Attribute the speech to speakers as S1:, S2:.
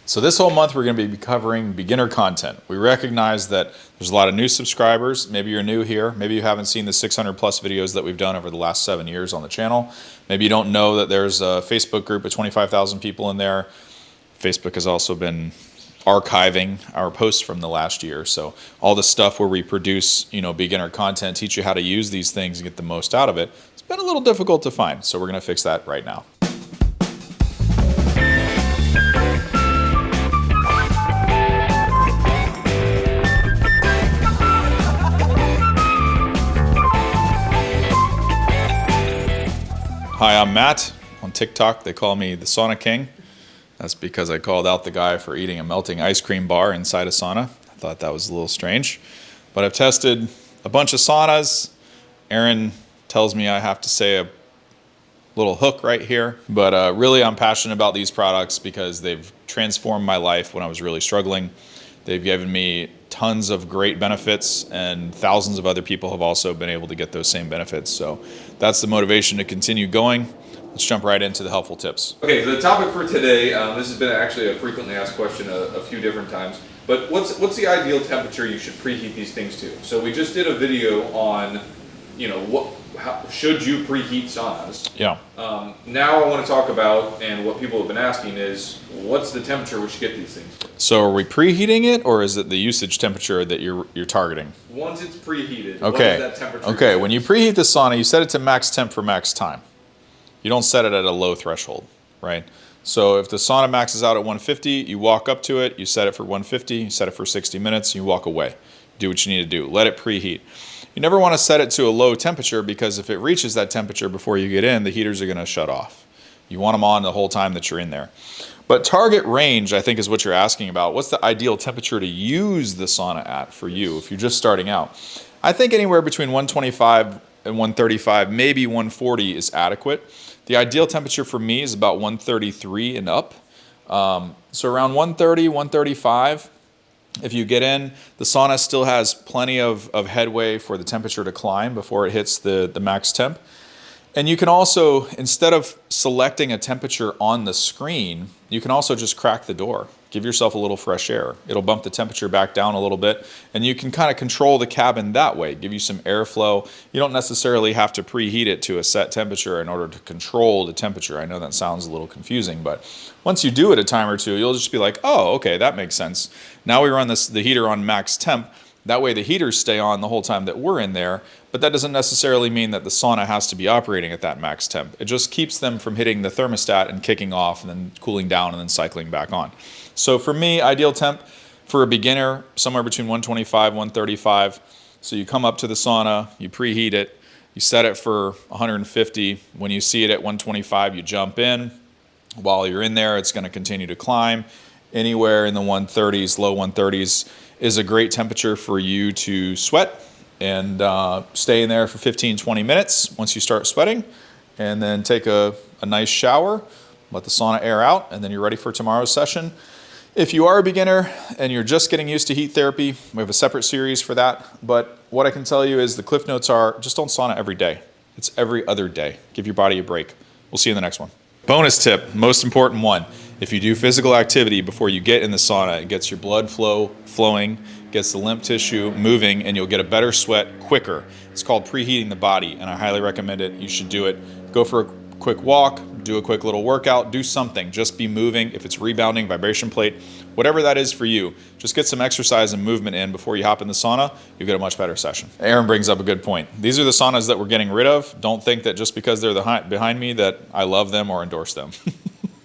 S1: So this whole month we're going to be covering beginner content. We recognize that there's a lot of new subscribers. Maybe you're new here. Maybe you haven't seen the 600 plus videos that we've done over the last 7 years on the channel. Maybe you don't know that there's a Facebook group of 25,000 people in there. Facebook has also been archiving our posts from the last year. So all the stuff where we produce, beginner content, teach you how to use these things and get the most out of it, it's been a little difficult to find. So we're going to fix that right now. Hi, I'm Matt. On TikTok, they call me the Sauna King. That's because I called out the guy for eating a melting ice cream bar inside a sauna. I thought that was a little strange. But I've tested a bunch of saunas. Aaron tells me I have to say a little hook right here. But really, I'm passionate about these products because they've transformed my life when I was really struggling. They've given me tons of great benefits, and thousands of other people have also been able to get those same benefits. So that's the motivation to continue going. Let's jump right into the helpful tips.
S2: Okay, so the topic for today, this has been actually a frequently asked question a few different times, but what's the ideal temperature you should preheat these things to? So we just did a video on, how should you preheat saunas?
S1: Yeah.
S2: Now I want to talk about, and what people have been asking is, what's the temperature we should get these things to?
S1: So are we preheating it, or is it the usage temperature that you're targeting?
S2: Once it's preheated,
S1: okay.
S2: What is that temperature?
S1: Okay, when you preheat the sauna, you set it to max temp for max time. You don't set it at a low threshold, right? So if the sauna maxes out at 150, you walk up to it, you set it for 150, you set it for 60 minutes, you walk away. Do what you need to do. Let it preheat. You never want to set it to a low temperature, because if it reaches that temperature before you get in, the heaters are going to shut off. You want them on the whole time that you're in there. But target range, I think, is what you're asking about. What's the ideal temperature to use the sauna at for you if you're just starting out? I think anywhere between 125 and 135, maybe 140 is adequate. The ideal temperature for me is about 133 and up. So around 130, 135. If you get in, the sauna still has plenty of headway for the temperature to climb before it hits the max temp. And you can also, instead of selecting a temperature on the screen, you can also just crack the door. Give yourself a little fresh air. It'll bump the temperature back down a little bit, and you can kind of control the cabin that way, give you some airflow. You don't necessarily have to preheat it to a set temperature in order to control the temperature. I know that sounds a little confusing, but once you do it a time or two, you'll just be like, oh, okay, that makes sense. Now we run the heater on max temp. That way the heaters stay on the whole time that we're in there, but that doesn't necessarily mean that the sauna has to be operating at that max temp. It just keeps them from hitting the thermostat and kicking off and then cooling down and then cycling back on. So for me, ideal temp for a beginner, somewhere between 125, 135. So you come up to the sauna, you preheat it, you set it for 150. When you see it at 125, you jump in. While you're in there, it's going to continue to climb. Anywhere in the 130s, low 130s, is a great temperature for you to sweat and stay in there for 15-20 minutes once you start sweating, and then take a nice shower, let the sauna air out, and then you're ready for tomorrow's session. If you are a beginner and you're just getting used to heat therapy, we have a separate series for that. But what I can tell you is the cliff notes are, just don't sauna every day. It's every other day. Give your body a break. We'll see you in the next one. Bonus tip, most important one. If you do physical activity before you get in the sauna, it gets your blood flowing, gets the lymph tissue moving, and you'll get a better sweat quicker. It's called preheating the body, and I highly recommend it. You should do it. Go for a quick walk, do a quick little workout, do something. Just be moving. If it's rebounding, vibration plate, whatever that is for you, just get some exercise and movement in before you hop in the sauna. You'll get a much better session. Aaron brings up a good point. These are the saunas that we're getting rid of. Don't think that just because they're behind me that I love them or endorse them.